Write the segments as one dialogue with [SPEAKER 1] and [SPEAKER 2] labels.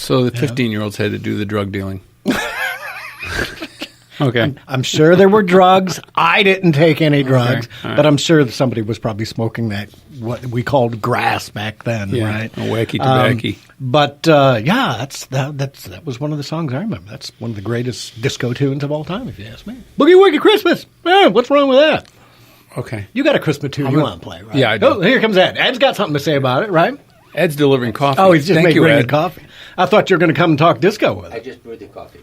[SPEAKER 1] So the 15-year-olds had to do the drug dealing. Okay.
[SPEAKER 2] I'm sure there were drugs. I didn't take any drugs,
[SPEAKER 1] Right.
[SPEAKER 2] but I'm sure that somebody was probably smoking that, what we called grass back then, right?
[SPEAKER 1] A wacky tobacco.
[SPEAKER 2] But that was one of the songs I remember. That's one of the greatest disco tunes of all time, if you ask me. Boogie Woogie Christmas. Man, what's wrong with that?
[SPEAKER 1] Okay.
[SPEAKER 2] You got a Christmas tune you want to play, right?
[SPEAKER 1] Yeah, I do.
[SPEAKER 2] Oh, here comes Ed. Ed's got something to say about it, right?
[SPEAKER 1] Ed's delivering coffee.
[SPEAKER 2] Oh, he's just
[SPEAKER 1] Thank
[SPEAKER 2] bringing
[SPEAKER 1] Ed.
[SPEAKER 2] coffee. I thought you were going to come and talk disco with us.
[SPEAKER 3] I just brewed the coffee.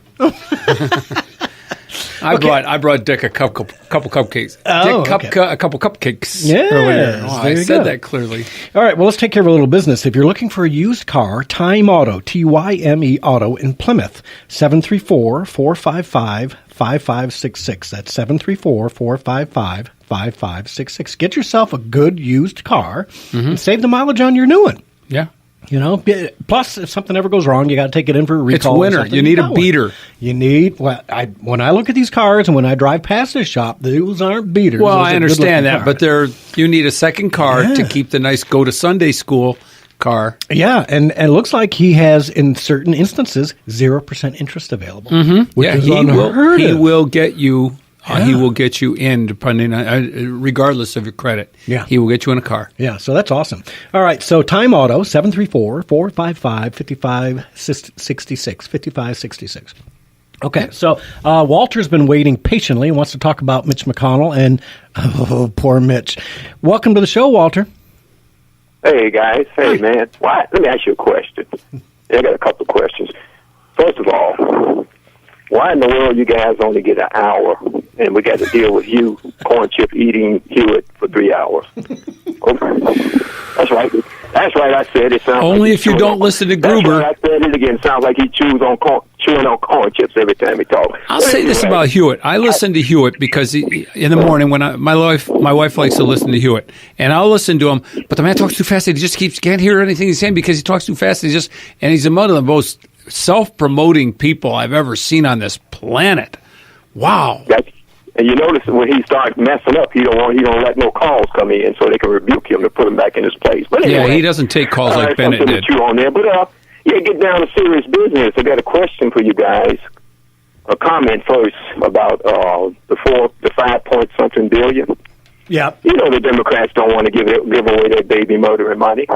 [SPEAKER 1] I brought Dick a couple cupcakes.
[SPEAKER 2] Oh,
[SPEAKER 1] Dick a couple cupcakes
[SPEAKER 2] Yes,
[SPEAKER 1] earlier. Oh,
[SPEAKER 2] there
[SPEAKER 1] I
[SPEAKER 2] you
[SPEAKER 1] said
[SPEAKER 2] go.
[SPEAKER 1] that clearly.
[SPEAKER 2] All right, well, let's take care of a little business. If you're looking for a used car, Time Auto, Tyme Auto in Plymouth, 734-455-5566. That's 734-455-5566. Get yourself a good used car and save the mileage on your new one.
[SPEAKER 1] Yeah.
[SPEAKER 2] You know, plus if something ever goes wrong, you got to take it in for a recall.
[SPEAKER 1] It's
[SPEAKER 2] or
[SPEAKER 1] winter.
[SPEAKER 2] something.
[SPEAKER 1] You need
[SPEAKER 2] got
[SPEAKER 1] a beater.
[SPEAKER 2] one. You need. Well, when I look at these cars and when I drive past this shop, those aren't beaters.
[SPEAKER 1] Well,
[SPEAKER 2] Those
[SPEAKER 1] I
[SPEAKER 2] are
[SPEAKER 1] understand that,
[SPEAKER 2] good-looking
[SPEAKER 1] but you need a second car to keep the nice go to Sunday school car.
[SPEAKER 2] Yeah, and it looks like he has, in certain instances, 0% interest available. Which
[SPEAKER 1] Yeah,
[SPEAKER 2] is
[SPEAKER 1] he
[SPEAKER 2] unheard of.
[SPEAKER 1] will get you. He will get you in, depending on, regardless of your credit.
[SPEAKER 2] Yeah.
[SPEAKER 1] He will get you in a car.
[SPEAKER 2] Yeah, so that's awesome. All right, so Time Auto, 734-455-5566. 5566. Okay, so Walter's been waiting patiently and wants to talk about Mitch McConnell, and poor Mitch. Welcome to the show, Walter.
[SPEAKER 4] Hey, guys. Hey, man. Let me ask you a question. I got a couple of questions. First of all, why in the world you guys only get an hour, and we got to deal with you, corn chip eating Hewitt, for 3 hours? Okay. That's right. That's right. I said it. Sounds
[SPEAKER 1] Only
[SPEAKER 4] like
[SPEAKER 1] if you don't listen to Gruber.
[SPEAKER 4] That's right, I said it again. Sounds like he chewing on corn chips every time he talks.
[SPEAKER 1] I'll say this about Hewitt. I listen to Hewitt because in the morning when my wife likes to listen to Hewitt, and I'll listen to him. But the man talks too fast. And he just can't hear anything he's saying because he talks too fast. And he's one of the most self-promoting people I've ever seen on this planet. Wow.
[SPEAKER 4] And you notice when he starts messing up, he don't let no calls come in so they can rebuke him to put him back in his place. But anyway,
[SPEAKER 1] yeah, he doesn't take calls like Bennett did.
[SPEAKER 4] You on there. But get down to serious business. I got a question for you guys. A comment first about the 5-point-something billion.
[SPEAKER 2] Yeah.
[SPEAKER 4] You know the Democrats don't want to give away their baby murdering money.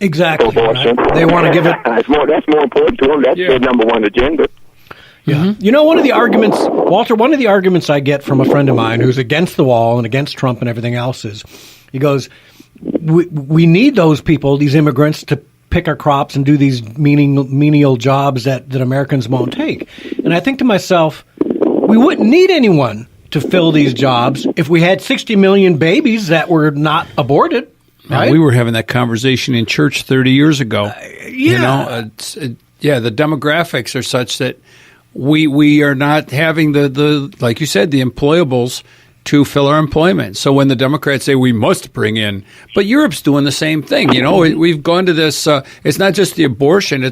[SPEAKER 2] Exactly.
[SPEAKER 4] Abortion.
[SPEAKER 2] Right? They want to give it.
[SPEAKER 4] That's more important to them. That's their number one agenda.
[SPEAKER 2] Yeah. You know, one of the arguments I get from a friend of mine who's against the wall and against Trump and everything else is, he goes, we need those people, these immigrants, to pick our crops and do these menial jobs that Americans won't take. And I think to myself, we wouldn't need anyone to fill these jobs if we had 60 million babies that were not aborted. Right?
[SPEAKER 1] We were having that conversation in church 30 years ago.
[SPEAKER 2] Yeah.
[SPEAKER 1] You know, the demographics are such that we are not having the like you said, the employables to fill our employment. So when the Democrats say we must bring in, but Europe's doing the same thing. You know, we've gone to this. It's not just the abortion.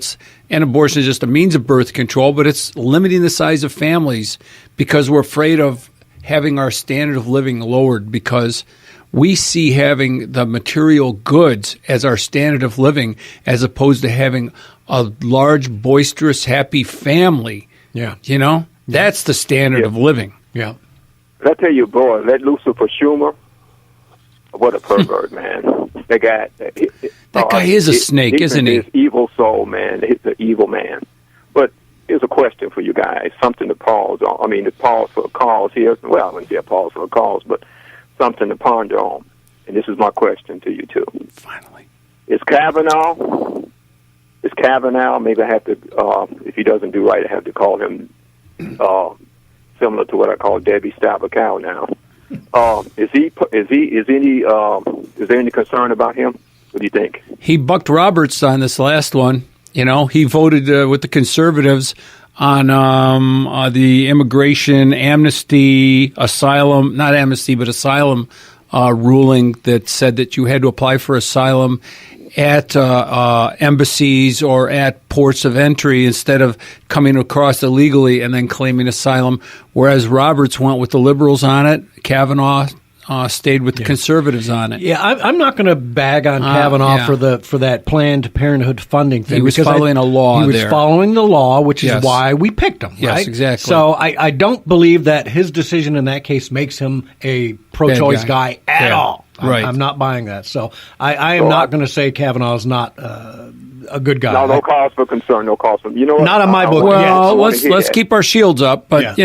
[SPEAKER 1] Abortion is just a means of birth control, but it's limiting the size of families because we're afraid of having our standard of living lowered because we see having the material goods as our standard of living as opposed to having a large, boisterous, happy family. Yeah. You know, that's the standard of living.
[SPEAKER 2] Yeah.
[SPEAKER 4] But I tell you, boy, that Lucifer Schumer, what a pervert, man. That guy
[SPEAKER 1] is a snake, isn't he?
[SPEAKER 4] He's an evil soul, man. He's an evil man. But here's a question for you guys, something to pause on. I mean, to pause for a cause here. Well, I wouldn't say a pause for a cause, but something to ponder on. And this is my question to you, too.
[SPEAKER 1] Finally.
[SPEAKER 4] Is Kavanaugh, maybe I have to, if he doesn't do right, I have to call him similar to what I call Debbie Stabber-Cow now. Is there any concern about him? What do you think?
[SPEAKER 1] He bucked Roberts on this last one. You know, he voted with the conservatives on the immigration amnesty, asylum ruling that said that you had to apply for asylum at embassies or at ports of entry instead of coming across illegally and then claiming asylum, whereas Roberts went with the liberals on it. Kavanaugh stayed with the conservatives on it.
[SPEAKER 2] Yeah, I'm not going to bag on Kavanaugh for that Planned Parenthood funding thing.
[SPEAKER 1] He was following a law.
[SPEAKER 2] He was following the law, which is why we picked him.
[SPEAKER 1] Yes,
[SPEAKER 2] right?
[SPEAKER 1] exactly.
[SPEAKER 2] So I don't believe that his decision in that case makes him a pro-choice guy at all.
[SPEAKER 1] Right.
[SPEAKER 2] I'm not buying that. So I am not going to say Kavanaugh is not a good guy.
[SPEAKER 4] No cause for concern. No cause for. You know what?
[SPEAKER 2] Not on my book.
[SPEAKER 1] Well, let's keep our shields up, but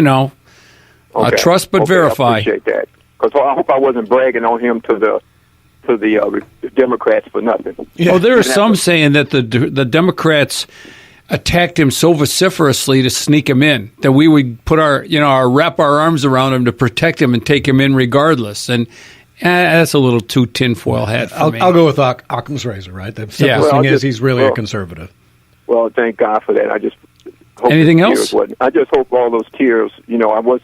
[SPEAKER 1] trust but verify.
[SPEAKER 4] I appreciate that. Because I hope I wasn't bragging on him to the Democrats for nothing.
[SPEAKER 1] Yeah. Well, there are some saying that the Democrats attacked him so vociferously to sneak him in that we would put wrap our arms around him to protect him and take him in regardless. And that's a little too tinfoil hat for me.
[SPEAKER 2] I'll go with Occam's razor, right? The simplest thing is he's really a conservative.
[SPEAKER 4] Well, thank God for that. I just hope
[SPEAKER 1] anything else?
[SPEAKER 4] I just hope all those tears. I was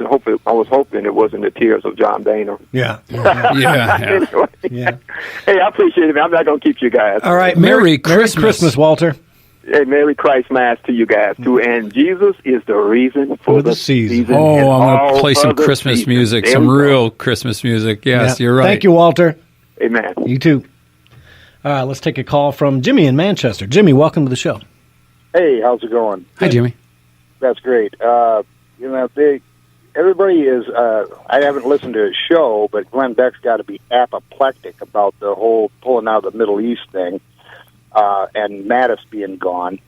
[SPEAKER 4] hoping it wasn't the tears of John Boehner.
[SPEAKER 2] Yeah.
[SPEAKER 4] Anyway.
[SPEAKER 2] Yeah.
[SPEAKER 4] Hey, I appreciate it. I'm not going to keep you guys.
[SPEAKER 2] All right. Merry Christmas, Walter.
[SPEAKER 4] Hey, Merry Christmas to you guys too. And Jesus is the reason for the season.
[SPEAKER 1] Oh, I'm going to play some Christmas music, some real Christmas music. Yes, you're right.
[SPEAKER 2] Thank you, Walter.
[SPEAKER 4] Amen.
[SPEAKER 2] You too. All right, let's take a call from Jimmy in Manchester. Jimmy, welcome to the show.
[SPEAKER 3] Hey, how's it going?
[SPEAKER 1] Hi, Jimmy.
[SPEAKER 3] That's great. Everybody is. I haven't listened to his show, but Glenn Beck's got to be apoplectic about the whole pulling out of the Middle East thing. And Mattis being gone.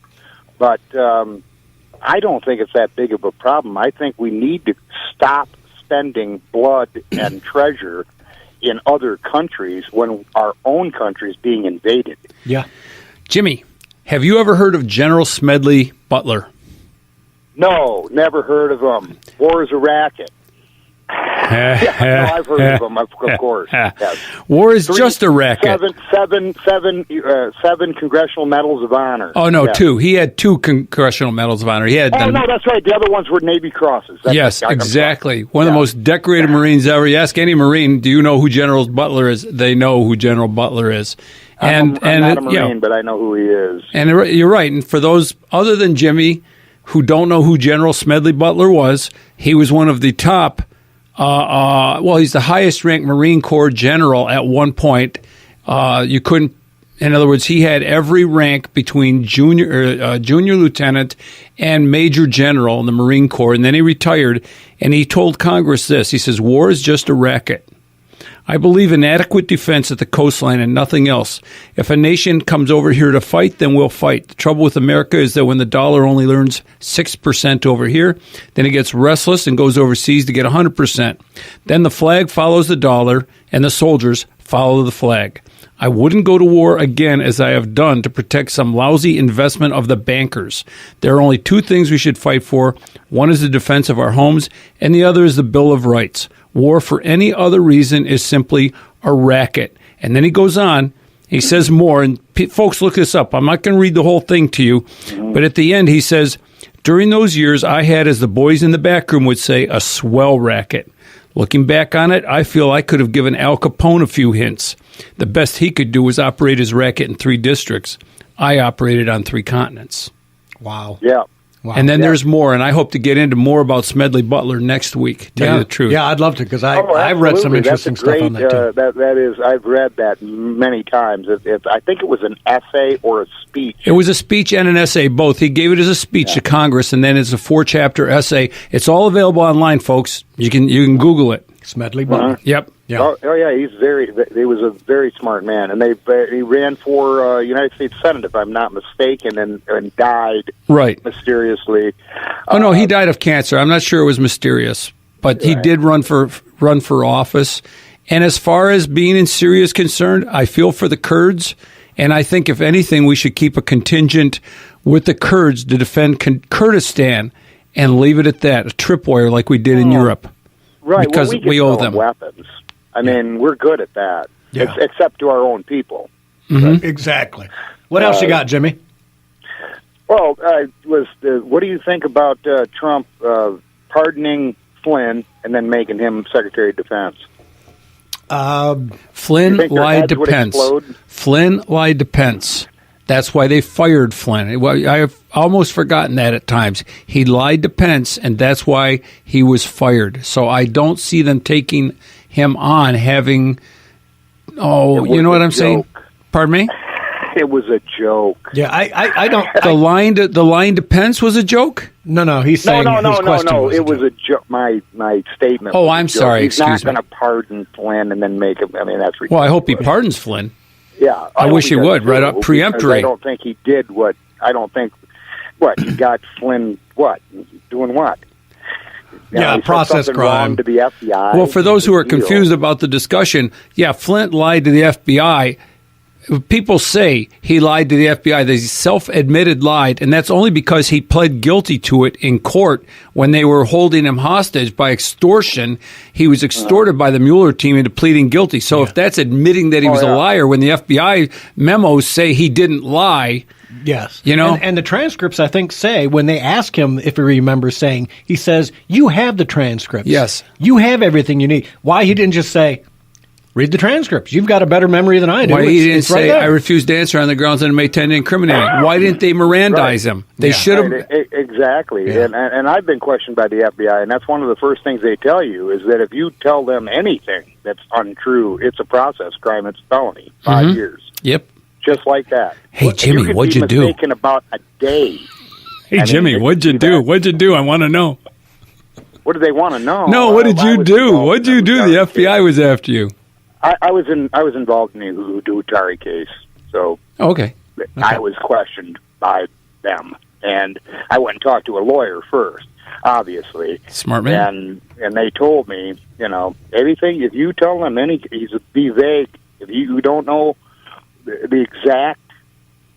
[SPEAKER 3] But I don't think it's that big of a problem. I think we need to stop spending blood and treasure in other countries when our own country is being invaded.
[SPEAKER 2] Yeah.
[SPEAKER 1] Jimmy, have you ever heard of General Smedley Butler?
[SPEAKER 3] No, never heard of him. War is a racket. I've heard of them, of course. Yes.
[SPEAKER 1] War is just a racket.
[SPEAKER 3] Seven congressional medals of honor.
[SPEAKER 1] Oh, no, 2. He had 2 congressional medals of honor.
[SPEAKER 3] No, that's right. The other ones were Navy crosses.
[SPEAKER 1] Yes, exactly. One of the most decorated Marines ever. You ask any Marine, do you know who General Butler is? They know who General Butler is.
[SPEAKER 3] I'm not a Marine, but I know who he is.
[SPEAKER 1] And you're right. And for those other than Jimmy who don't know who General Smedley Butler was, he was one of the top. He's the highest-ranked Marine Corps general at one point. You couldn't, in other words, he had every rank between junior lieutenant and major general in the Marine Corps, and then he retired, and he told Congress this. He says, "War is just a racket. I believe in adequate defense at the coastline and nothing else. If a nation comes over here to fight, then we'll fight. The trouble with America is that when the dollar only earns 6% over here, then it gets restless and goes overseas to get 100%. Then the flag follows the dollar and the soldiers follow the flag. I wouldn't go to war again as I have done to protect some lousy investment of the bankers. There are only 2 things we should fight for. One is the defense of our homes, and the other is the Bill of Rights. War for any other reason is simply a racket." And then he goes on, he says more, and folks, look this up. I'm not going to read the whole thing to you, but at the end he says, "During those years, I had, as the boys in the back room would say, a swell racket. Looking back on it, I feel I could have given Al Capone a few hints. The best he could do was operate his racket in 3 districts. I operated on 3 continents."
[SPEAKER 2] Wow.
[SPEAKER 3] Yeah.
[SPEAKER 2] Wow.
[SPEAKER 1] And then there's more, and I hope to get into more about Smedley Butler next week, tell you the truth.
[SPEAKER 2] Yeah, I'd love to, because I've read some interesting stuff on that, too.
[SPEAKER 3] That is, I've read that many times. I think it was an essay or a speech.
[SPEAKER 1] It was a speech and an essay, both. He gave it as a speech to Congress, and then it's a 4-chapter essay. It's all available online, folks. You can Google it.
[SPEAKER 2] Smedley Butler.
[SPEAKER 1] Yep.
[SPEAKER 3] Yeah. Oh yeah, he was a very smart man, and he ran for United States Senate, if I'm not mistaken, and died mysteriously.
[SPEAKER 1] Oh no, he died of cancer. I'm not sure it was mysterious, but he did run for office. And as far as being in Syria is concerned, I feel for the Kurds, and I think if anything, we should keep a contingent with the Kurds to defend Kurdistan and leave it at that, a tripwire like we did in Europe.
[SPEAKER 3] Right,
[SPEAKER 1] because we owe them
[SPEAKER 3] weapons. I mean, we're good at that, except to our own people.
[SPEAKER 2] Mm-hmm. Exactly. What else you got, Jimmy?
[SPEAKER 3] Well, what do you think about Trump pardoning Flynn and then making him Secretary of Defense?
[SPEAKER 1] Flynn lied to Pence. Flynn lied to Pence. That's why they fired Flynn. I've almost forgotten that at times. He lied to Pence, and that's why he was fired. So I don't see them taking him on having, you know what I'm saying? Pardon me?
[SPEAKER 3] It was a joke.
[SPEAKER 2] Yeah, I don't.
[SPEAKER 1] The line to Pence was a joke?
[SPEAKER 2] No. He's saying his question was
[SPEAKER 3] it was a joke. My statement.
[SPEAKER 1] Oh, I'm sorry.
[SPEAKER 3] He's
[SPEAKER 1] Excuse
[SPEAKER 3] not going to pardon Flynn and then make him. I mean, that's ridiculous.
[SPEAKER 1] Well, I hope he pardons Flynn.
[SPEAKER 3] Yeah,
[SPEAKER 1] I wish he would. Right up preemptory.
[SPEAKER 3] I don't think he did what. I don't think he got Flynn doing what.
[SPEAKER 2] Process crime
[SPEAKER 3] to the FBI.
[SPEAKER 1] Well, for those who are confused about the discussion, Flint lied to the FBI. People say he lied to the FBI. They self-admitted lied, and that's only because he pled guilty to it in court when they were holding him hostage by extortion. He was extorted by the Mueller team into pleading guilty. So if that's admitting that he was a liar, when the FBI memos say he didn't lie,
[SPEAKER 2] yes, and the transcripts I think say when they ask him if he remembers saying, he says, "You have the transcripts. Yes, you have everything you need." Why he didn't just say, "Read the transcripts. You've got a better memory than I do."
[SPEAKER 1] Why he didn't say, "I refuse to answer on the grounds that it may tend to incriminate"? Why didn't they Mirandize him? They should have.
[SPEAKER 3] Exactly. Yeah. And I've been questioned by the FBI, and that's one of the first things they tell you is that if you tell them anything that's untrue, it's a process crime. It's a felony. 5 years.
[SPEAKER 1] Yep.
[SPEAKER 3] Just like that.
[SPEAKER 1] Hey, Jimmy, what'd you do?
[SPEAKER 3] Mistaken about a day.
[SPEAKER 1] Hey, Jimmy, what'd you do? What'd you do? I want to know.
[SPEAKER 3] What do they want to know?
[SPEAKER 1] No, what did you do? What'd you do? The FBI was after you.
[SPEAKER 3] I was involved in the Utari case, so
[SPEAKER 1] okay.
[SPEAKER 3] I was questioned by them, and I went and talked to a lawyer first, obviously.
[SPEAKER 1] Smart man.
[SPEAKER 3] And they told me, anything. If you tell them be vague. If you don't know the exact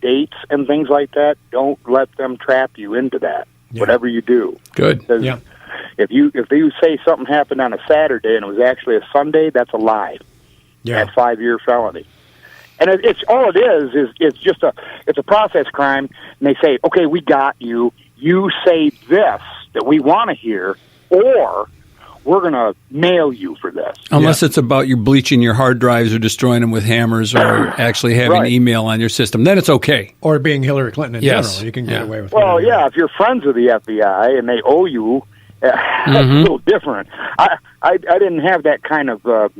[SPEAKER 3] dates and things like that, don't let them trap you into that. Yeah. Whatever you do,
[SPEAKER 1] good.
[SPEAKER 3] Yeah. If you say something happened on a Saturday and it was actually a Sunday, that's a lie. Yeah. That 5-year felony. And it's all it is it's just a process crime. And they say, okay, we got you. You say this that we want to hear, or we're going to nail you for this.
[SPEAKER 1] Unless it's about you bleaching your hard drives or destroying them with hammers or actually having email on your system, then it's okay.
[SPEAKER 2] Or being Hillary Clinton in general, you can get away with it.
[SPEAKER 3] Well, if you're friends with the FBI and they owe you, that's a little different. I didn't have that kind of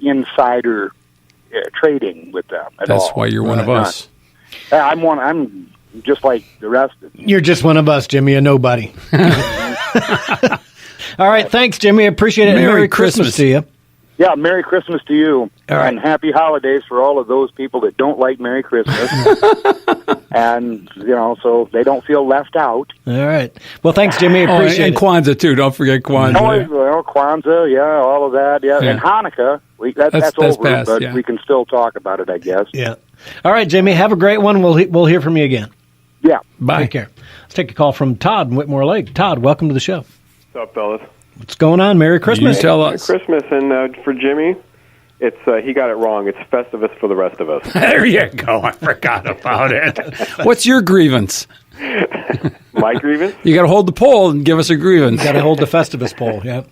[SPEAKER 3] insider trading with them at all.
[SPEAKER 1] That's why you're one of us.
[SPEAKER 3] I'm just like the rest of them.
[SPEAKER 2] You're just one of us, Jimmy, a nobody. All right, thanks, Jimmy. I appreciate it. Merry Christmas to you.
[SPEAKER 3] Yeah, Merry Christmas to you.
[SPEAKER 2] All right.
[SPEAKER 3] And happy holidays for all of those people that don't like Merry Christmas. And, so they don't feel left out.
[SPEAKER 2] All right. Well, thanks, Jimmy. Appreciate
[SPEAKER 1] it. And Kwanzaa, too. Don't forget Kwanzaa.
[SPEAKER 3] Kwanzaa, all of that. Yeah. And Hanukkah. That's over,
[SPEAKER 1] passed,
[SPEAKER 3] but we can still talk about it, I guess.
[SPEAKER 2] Yeah. All right, Jimmy. Have a great one. We'll hear from you again.
[SPEAKER 3] Yeah.
[SPEAKER 1] Bye.
[SPEAKER 2] Take care. Let's take a call from Todd in Whitmore Lake. Todd, welcome to the show.
[SPEAKER 5] What's up, fellas?
[SPEAKER 2] What's going on? Merry Christmas.
[SPEAKER 1] You tell us.
[SPEAKER 5] Merry Christmas, and for Jimmy, it's he got it wrong. It's Festivus for the rest of us.
[SPEAKER 1] There you go. I forgot about it. What's your grievance?
[SPEAKER 5] My grievance?
[SPEAKER 1] You got to hold the poll and give us a grievance.
[SPEAKER 2] You got to hold the Festivus poll. Yeah.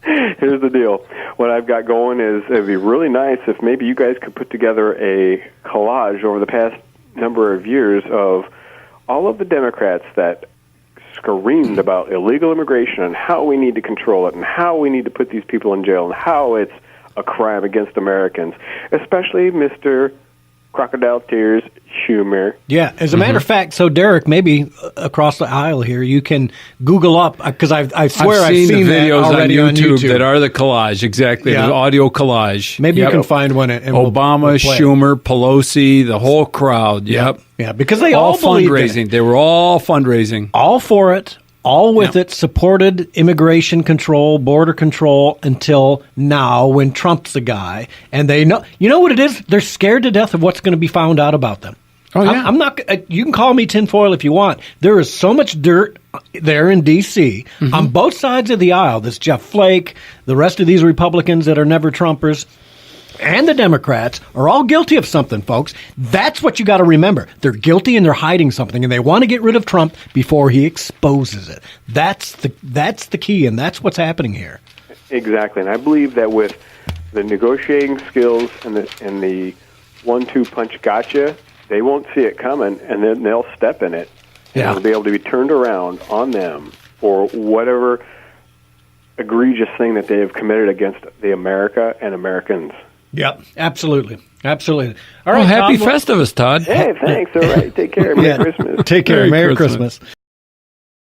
[SPEAKER 5] Here's the deal. What I've got going is it'd be really nice if maybe you guys could put together a collage over the past number of years of all of the Democrats that screamed about illegal immigration and how we need to control it and how we need to put these people in jail and how it's a crime against Americans, especially Mr. Crocodile Tears Schumer.
[SPEAKER 2] Yeah, as a matter of fact, so Derek, maybe across the aisle here, you can Google up, because I swear I've seen
[SPEAKER 1] the videos
[SPEAKER 2] that already
[SPEAKER 1] on YouTube that are the collage, exactly, the audio collage.
[SPEAKER 2] Maybe you can find one. And
[SPEAKER 1] Obama,
[SPEAKER 2] we'll
[SPEAKER 1] Schumer, Pelosi, the whole crowd. Yep.
[SPEAKER 2] Yeah, because they all
[SPEAKER 1] fundraising. They were all fundraising.
[SPEAKER 2] All for it. All with it, supported immigration control, border control until now when Trump's the guy. And they know, you know what it is? They're scared to death of what's going to be found out about them.
[SPEAKER 1] Oh, yeah.
[SPEAKER 2] I'm not, you can call me tinfoil if you want. There is so much dirt there in D.C. On both sides of the aisle. This Jeff Flake, the rest of these Republicans that are never Trumpers, and the Democrats are all guilty of something, folks. That's what you got to remember. They're guilty and they're hiding something, and they want to get rid of Trump before he exposes it. That's the key, and that's what's happening here.
[SPEAKER 5] Exactly, and I believe that with the negotiating skills and the 1-2 punch gotcha, they won't see it coming, and then they'll step in it.
[SPEAKER 2] Yeah.
[SPEAKER 5] And it'll be able to be turned around on them for whatever egregious thing that they have committed against the America and Americans.
[SPEAKER 2] Yep, absolutely. Absolutely.
[SPEAKER 1] All right, happy Festivus, Todd.
[SPEAKER 5] Hey, thanks. All right. Take care. Merry Christmas.
[SPEAKER 2] Take care. Merry Christmas.